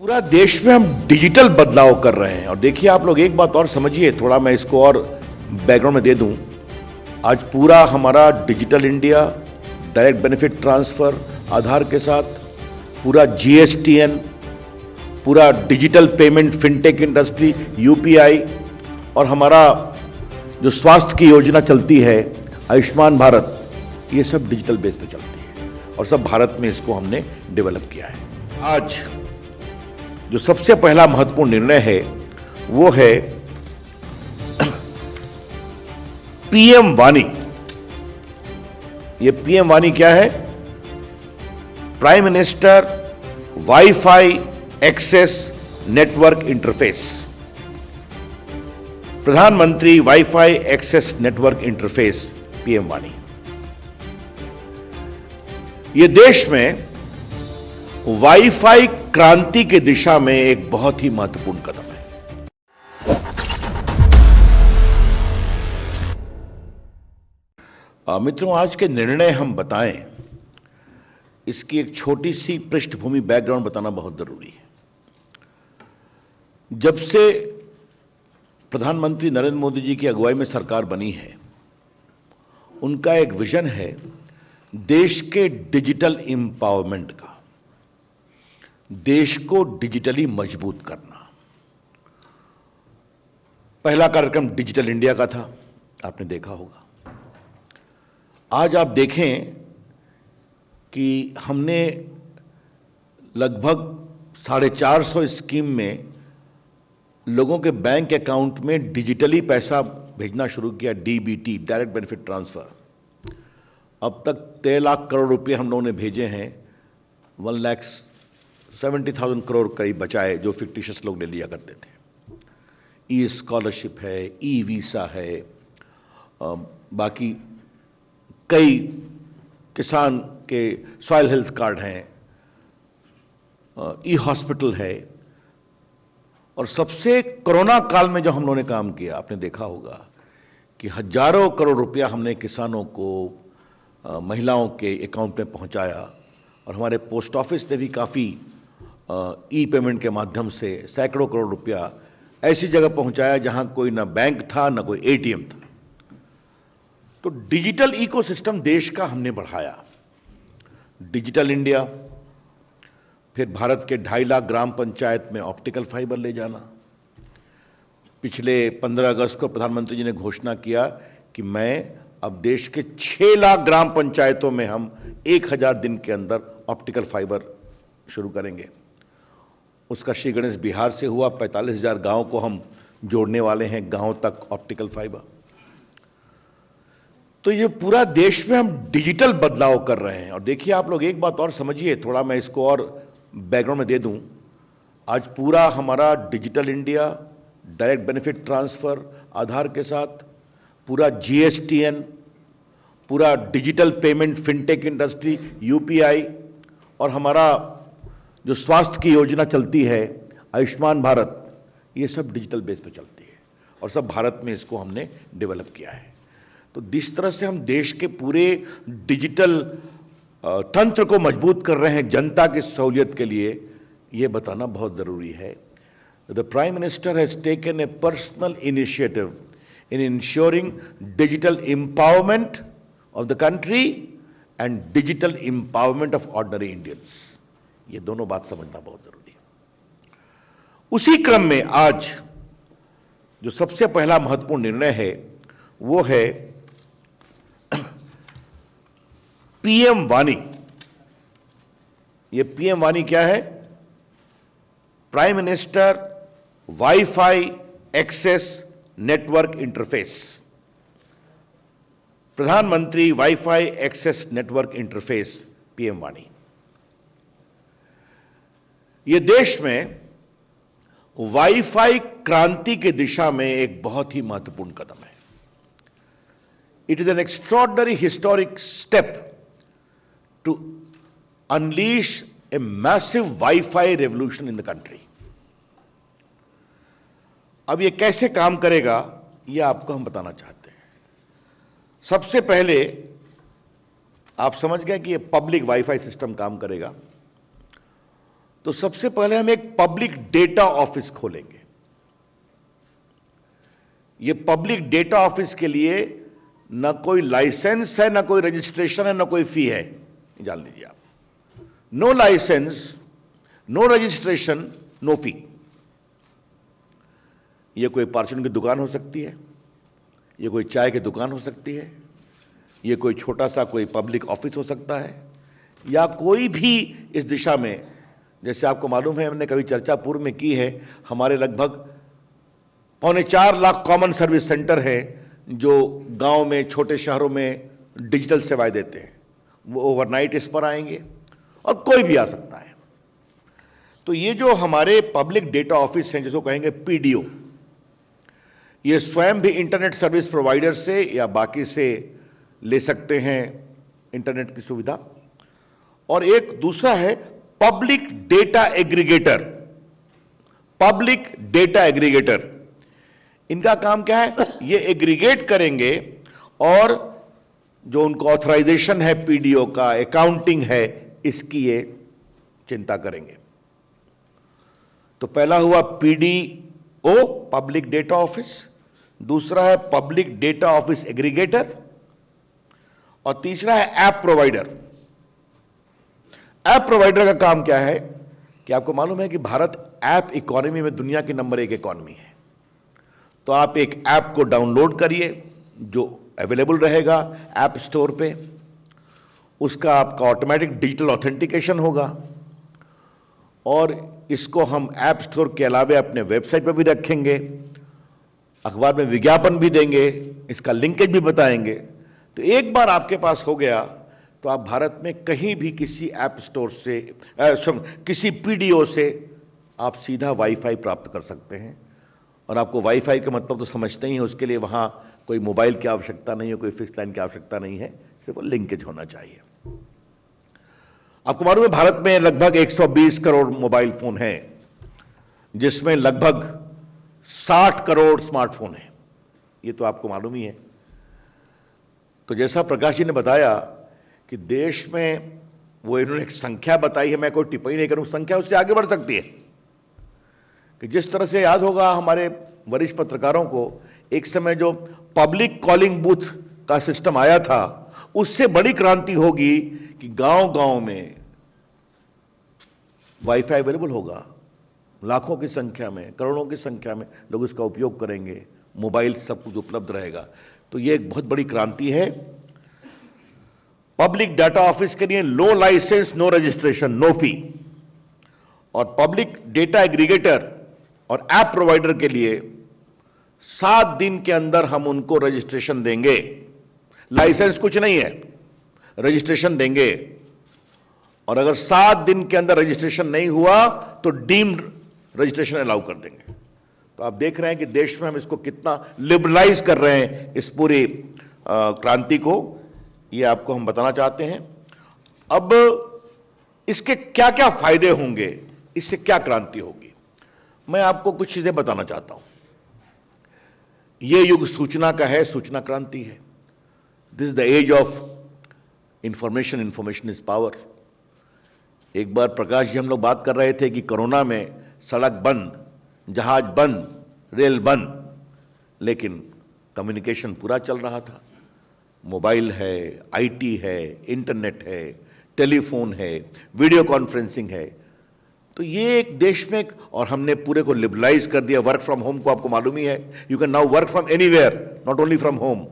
पूरा देश में हम डिजिटल बदलाव कर रहे हैं। और देखिए आप लोग एक बात और समझिए, थोड़ा मैं इसको और बैकग्राउंड में दे दूं। आज पूरा हमारा digital India, direct benefit transfer Aadhaar के साथ, पूरा जीएसटीएन, पूरा digital payment fintech industry, UPI, और हमारा जो स्वास्थ्य की योजना चलती है आयुष्मान भारत, ये सब डिजिटल बेस पे चलती है और सब भारत में इसको हमने डेवलप किया है। आज जो सबसे पहला महत्वपूर्ण निर्णय है वो है पीएम वाणी। ये पीएम वाणी क्या है? Prime minister wifi access network interface. प्रधानमंत्री wifi access network interface, PM वाणी। ये देश में वाईफाई क्रांति की दिशा में एक बहुत ही महत्वपूर्ण कदम है। मित्रों, आज के निर्णय हम बताएं, इसकी एक छोटी सी पृष्ठभूमि, बैकग्राउंड बताना बहुत जरूरी है। जब से प्रधानमंत्री नरेंद्र मोदी जी की अगुवाई में सरकार बनी है, उनका एक विजन है देश के डिजिटल एम्पावरमेंट का, देश को डिजिटली मजबूत करना। पहला कार्यक्रम डिजिटल इंडिया का था, आपने देखा होगा। आज आप देखें कि हमने लगभग 450 स्कीम में लोगों के बैंक अकाउंट में डिजिटली पैसा भेजना शुरू किया, डीबीटी, डायरेक्ट बेनिफिट ट्रांसफर। अब तक 13 लाख करोड़ रुपए हम लोगों ने भेजे हैं। 1,70,000 करोड़ करीब बचाए, जो फिक्टिशियस लोग ले लिया करते थे। ई स्कॉलरशिप है, ई वीसा है, बाकी कई किसान के सॉइल हेल्थ कार्ड हैं, ई हॉस्पिटल है। और सबसे कोरोना काल में जो हम लोगों ने काम किया, आपने देखा होगा कि हजारों करोड़ रुपया हमने किसानों को, महिलाओं के अकाउंट में पहुंचाया। और हमारे पोस्ट ऑफिस ने भी काफी ई पेमेंट के माध्यम से सैकड़ों करोड़ रुपया ऐसी जगह पहुंचाया जहां कोई ना बैंक था, ना कोई एटीएम था। तो डिजिटल इकोसिस्टम देश का हमने बढ़ाया। डिजिटल इंडिया, फिर भारत के 2.5 लाख ग्राम पंचायत में ऑप्टिकल फाइबर ले जाना। पिछले 15 अगस्त को प्रधानमंत्री जी ने घोषणा किया कि मैं अब देश के 6 लाख ग्राम पंचायतों में हम 1000 दिन के अंदर ऑप्टिकल फाइबर शुरू करेंगे। उसका श्री गणेश बिहार से हुआ। 45,000 गांव को हम जोड़ने वाले हैं, गांव तक ऑप्टिकल फाइबर। तो ये पूरा देश में हम डिजिटल बदलाव कर रहे हैं। और देखिए आप लोग एक बात और समझिए, थोड़ा मैं इसको और बैकग्राउंड में दे दूं। आज पूरा हमारा digital India, direct benefit transfer Aadhaar के साथ, पूरा जीएसटीएन, पूरा digital payment fintech industry, UPI, और हमारा जो स्वास्थ्य की योजना चलती है आयुष्मान भारत, ये सब डिजिटल बेस पे चलती है और सब भारत में इसको हमने डेवलप किया है। तो जिस तरह से हम देश के पूरे डिजिटल तंत्र को मजबूत कर रहे हैं जनता की सहूलियत के लिए, ये बताना बहुत जरूरी है। The prime minister has taken a personal initiative in ensuring digital empowerment of the country and digital empowerment of ordinary Indians. ये दोनों बात समझना बहुत जरूरी है। उसी क्रम में आज जो सबसे पहला महत्वपूर्ण निर्णय है वो है पीएम वाणी। ये पीएम वाणी क्या है? Prime minister wifi access network interface. प्रधानमंत्री wifi access network interface, PM वाणी। यह देश में वाईफाई क्रांति की दिशा में एक बहुत ही महत्वपूर्ण कदम है। It is an extraordinary historic step to unleash a massive wifi revolution in the country. अब ये कैसे काम करेगा, ये आपको हम बताना चाहते हैं। सबसे पहले आप समझ गए कि ये पब्लिक वाईफाई सिस्टम काम करेगा। तो सबसे पहले हम एक पब्लिक डेटा ऑफिस खोलेंगे। ये पब्लिक डेटा ऑफिस के लिए न कोई लाइसेंस है, न कोई रजिस्ट्रेशन है, न कोई फी है, जान लीजिए आप। No licence, no registration, no fee. ये कोई परचून की दुकान हो सकती है, ये कोई चाय की दुकान हो सकती है, ये कोई छोटा सा कोई पब्लिक ऑफिस हो सकता है, या कोई भी इस दिशा में, जैसे आपको मालूम है, हमने कभी चर्चा पूर्व में की है, हमारे लगभग 4.25 लाख कॉमन सर्विस सेंटर है जो गांव में, छोटे शहरों में डिजिटल सेवाएं देते हैं। वो ओवरनाइट इस पर आएंगे और कोई भी आ सकता है। तो ये जो हमारे पब्लिक डेटा ऑफिस हैं, जिसको कहेंगे पीडीओ, ये स्वयं भी इंटरनेट सर्विस प्रोवाइडर से या बाकी से ले सकते हैं इंटरनेट की सुविधा। और एक दूसरा है public data aggregator. Public data aggregator, इनका काम क्या है? ये एग्रीगेट करेंगे और जो उनको ऑथराइजेशन है पीडीओ का, अकाउंटिंग है, इसकी ये चिंता करेंगे। तो पहला हुआ पीडीओ, पब्लिक डेटा ऑफिस, दूसरा है पब्लिक डेटा ऑफिस एग्रीगेटर, और तीसरा है ऐप प्रोवाइडर। ऐप प्रोवाइडर का काम क्या है कि आपको मालूम है कि भारत ऐप इकोनॉमी में दुनिया की नंबर 1 इकोनॉमी है। तो आप एक ऐप को डाउनलोड करिए जो अवेलेबल रहेगा ऐप स्टोर पे, उसका आपका ऑटोमेटिक डिजिटल ऑथेंटिकेशन होगा, और इसको हम ऐप स्टोर के अलावा अपने वेबसाइट पर भी रखेंगे, अखबार में विज्ञापन भी देंगे, इसका लिंकेज भी बताएंगे। तो एक बार आपके पास हो गया तो आप भारत में कहीं भी किसी ऐप स्टोर से, किसी पीडीओ से आप सीधा वाईफाई प्राप्त कर सकते हैं। और आपको वाईफाई का मतलब तो समझते ही हैं, उसके लिए वहां कोई मोबाइल की आवश्यकता नहीं है, कोई फिक्स लाइन की आवश्यकता नहीं है, सिर्फ लिंकेज होना चाहिए। आपको मालूम है भारत में लगभग 120 करोड़ मोबाइल फोन हैं, जिसमें लगभग 60 करोड़ स्मार्टफोन हैं। ये तो आपको मालूम ही है। तो जैसा प्रकाश जी ने बताया कि देश में, वो इन्होंने एक संख्या बताई है, मैं कोई टिप्पणी नहीं करूं, संख्या उससे आगे बढ़ सकती है कि जिस तरह से याद होगा हमारे वरिष्ठ पत्रकारों को, एक समय जो पब्लिक कॉलिंग बूथ का सिस्टम आया था, उससे बड़ी क्रांति होगी कि गांव-गांव में वाईफाई अवेलेबल होगा। लाखों की संख्या में, करोड़ों की संख्या में लोग इसका उपयोग करेंगे, मोबाइल सब कुछ उपलब्ध रहेगा। तो यह एक बहुत बड़ी क्रांति है। पब्लिक डाटा ऑफिस के लिए no licence, no registration, no fee, और पब्लिक डेटा एग्रीगेटर और ऐप प्रोवाइडर के लिए 7 दिन के अंदर हम उनको रजिस्ट्रेशन देंगे। लाइसेंस कुछ नहीं है, रजिस्ट्रेशन देंगे, और अगर 7 दिन के अंदर रजिस्ट्रेशन नहीं हुआ तो डीम्ड रजिस्ट्रेशन अलाउ कर देंगे। तो आप देख रहे हैं कि देश में हम इसको कितना लिबरलाइज कर रहे हैं, इस पूरी क्रांति को। ये आपको हम बताना चाहते हैं। अब इसके क्या क्या फायदे होंगे, इससे क्या क्रांति होगी, मैं आपको कुछ चीजें बताना चाहता हूं। यह युग सूचना का है, सूचना क्रांति है। This is the age of information, information is power. एक बार प्रकाश जी हम लोग बात कर रहे थे कि कोरोना में सड़क बंद, जहाज बंद, रेल बंद, लेकिन कम्युनिकेशन पूरा चल रहा था। मोबाइल है, आईटी है, इंटरनेट है, टेलीफोन है, वीडियो कॉन्फ्रेंसिंग है। तो ये एक देश में, और हमने पूरे को लिबरलाइज कर दिया। वर्क फ्रॉम होम को आपको मालूम ही है, you can now work from anywhere, not only from home.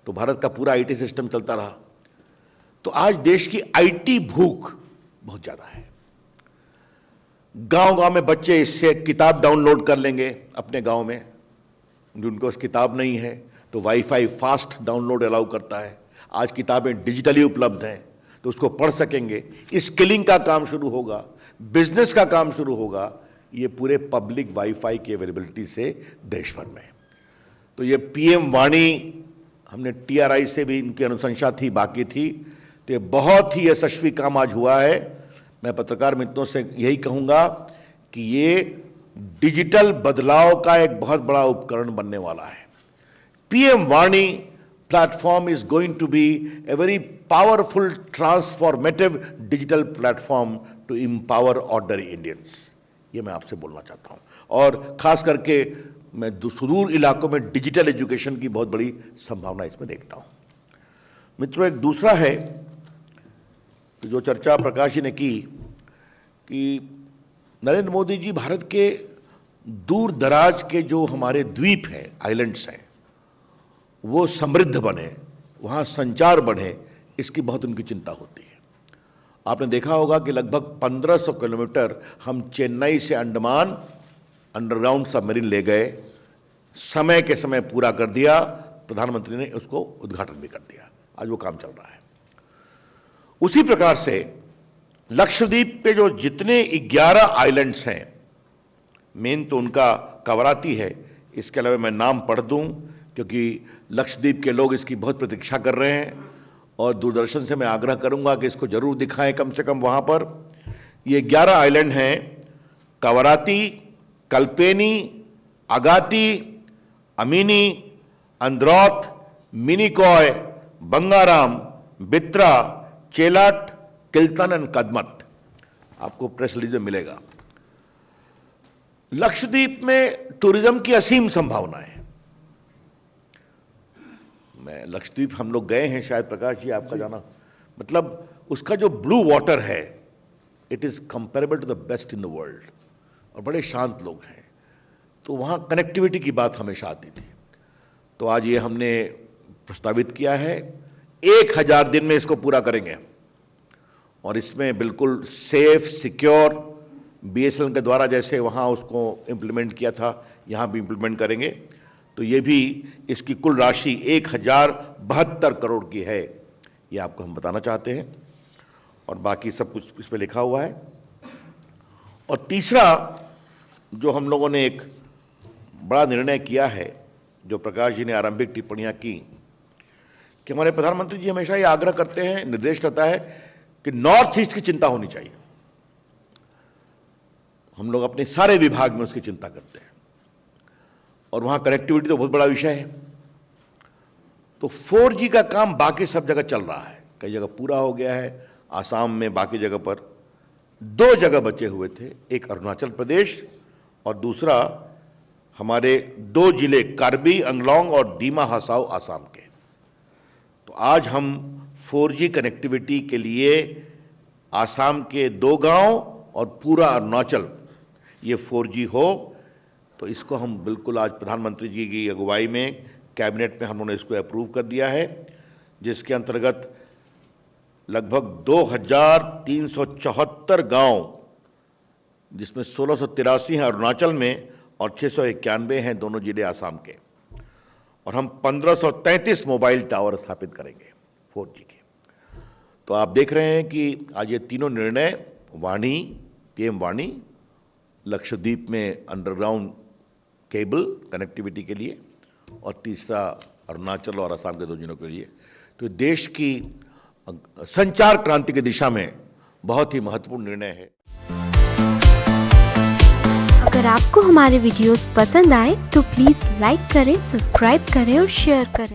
तो भारत का पूरा आईटी सिस्टम चलता रहा। तो आज देश की आईटी भूख बहुत ज्यादा है। गांव-गांव में बच्चे इससे किताब डाउनलोड कर लेंगे अपने गांव में, जिनको उस किताब नहीं है तो वाईफाई फास्ट डाउनलोड अलाउ करता है। आज किताबें डिजिटली उपलब्ध हैं तो उसको पढ़ सकेंगे। स्किलिंग का काम शुरू होगा, बिजनेस का काम शुरू होगा, ये पूरे पब्लिक वाईफाई की अवेलेबिलिटी से देश भर में। तो ये पीएम वाणी, हमने टीआरआई से भी इनकी अनुशंसा थी, बाकी थी, तो ये बहुत ही यशस्वी काम आज हुआ है। मैं पत्रकार मित्रों से यही कहूंगा कि ये डिजिटल बदलाव का एक बहुत बड़ा उपकरण बनने वाला है। पीएम वाणी platform is going to be a very powerful transformative digital platform to empower ordinary Indians, ये मैं आपसे बोलना चाहता हूं। और खास करके मैं सुदूर इलाकों में डिजिटल एजुकेशन की बहुत बड़ी संभावना इसमें देखता हूं। मित्रों, एक दूसरा है जो चर्चा प्रकाश जी ने की कि नरेंद्र मोदी जी भारत के दूर दराज के जो हमारे द्वीप हैं, आइलैंड्स हैं, वो समृद्ध बने, वहां संचार बढ़े, इसकी बहुत उनकी चिंता होती है। आपने देखा होगा कि लगभग 1500 किलोमीटर हम चेन्नई से अंडमान अंडरग्राउंड सबमरीन ले गए, समय के समय पूरा कर दिया, प्रधानमंत्री ने उसको उद्घाटन भी कर दिया, आज वो काम चल रहा है। उसी प्रकार से लक्षद्वीप पे जो जितने 11 आइलैंड्स हैं, मेन तो उनका कवराती है, इसके अलावा मैं नाम पढ़ दूं क्योंकि लक्षद्वीप के लोग इसकी बहुत प्रतीक्षा कर रहे हैं और दूरदर्शन से मैं आग्रह करूंगा कि इसको जरूर दिखाएं कम से कम वहां पर। ये 11 आइलैंड हैं, कवराती, कल्पेनी, अगाती, अमीनी, अंद्रौथ, मिनिकॉय, बंगाराम, बित्रा, चेलाट, किल्तन एंड कदमत। आपको प्रेस रिलीज में मिलेगा। लक्षद्वीप में टूरिज्म की असीम संभावना है। मैं लक्षद्वीप हम लोग गए हैं, शायद प्रकाश जी आपका जाना, मतलब उसका जो ब्लू वाटर है, it is comparable to the best in the world, और बड़े शांत लोग हैं, तो वहां कनेक्टिविटी की बात हमेशा आती थी। तो आज ये हमने प्रस्तावित किया है, 1000 दिन में इसको पूरा करेंगे और इसमें बिल्कुल सेफ, सिक्योर, बीएसएनएल के द्वारा जैसे वहां उसको इंप्लीमेंट किया था, यहां भी इंप्लीमेंट करेंगे। तो ये भी, इसकी कुल राशि 1072 करोड़ की है, ये आपको हम बताना चाहते हैं, और बाकी सब कुछ इस पे लिखा हुआ है। और तीसरा जो हम लोगों ने एक बड़ा निर्णय किया है, जो प्रकाश जी ने आरंभिक टिप्पणियां की, कि हमारे प्रधानमंत्री जी हमेशा ये आग्रह करते हैं, निर्देश रहता है कि नॉर्थ ईस्ट की चिंता होनी चाहिए। हम लोग अपने सारे विभाग में उसकी चिंता करते हैं, और वहां कनेक्टिविटी तो बहुत बड़ा विषय है। तो 4G का काम बाकी सब जगह चल रहा है, कई जगह पूरा हो गया है, आसाम में, बाकी जगह पर 2 जगह बचे हुए थे, एक अरुणाचल प्रदेश और दूसरा हमारे 2 जिले कार्बी अंगलोंग और दीमा हसाओ आसाम के। तो आज हम 4G कनेक्टिविटी के लिए आसाम के 2 गांव और पूरा अरुणाचल ये 4G हो, तो इसको हम बिल्कुल आज प्रधानमंत्री जी की अगुवाई में कैबिनेट में हम लोगों ने इसको अप्रूव कर दिया है, जिसके अंतर्गत लगभग 2374 गांव, जिसमें 1683 हैं अरुणाचल में और 691 हैं दोनों जिले आसाम के, और हम 1533 मोबाइल टावर स्थापित करेंगे 4G के। तो आप देख रहे हैं कि आज ये तीनों निर्णय, वाणी, पीएम वाणी, लक्षद्वीप में अंडरग्राउंड केबल कनेक्टिविटी के लिए, और तीसरा अरुणाचल और असम के 2 जिलों के लिए, तो देश की संचार क्रांति की दिशा में बहुत ही महत्वपूर्ण निर्णय है। अगर आपको हमारे वीडियोस पसंद आए तो प्लीज लाइक करें, सब्सक्राइब करें और शेयर करें।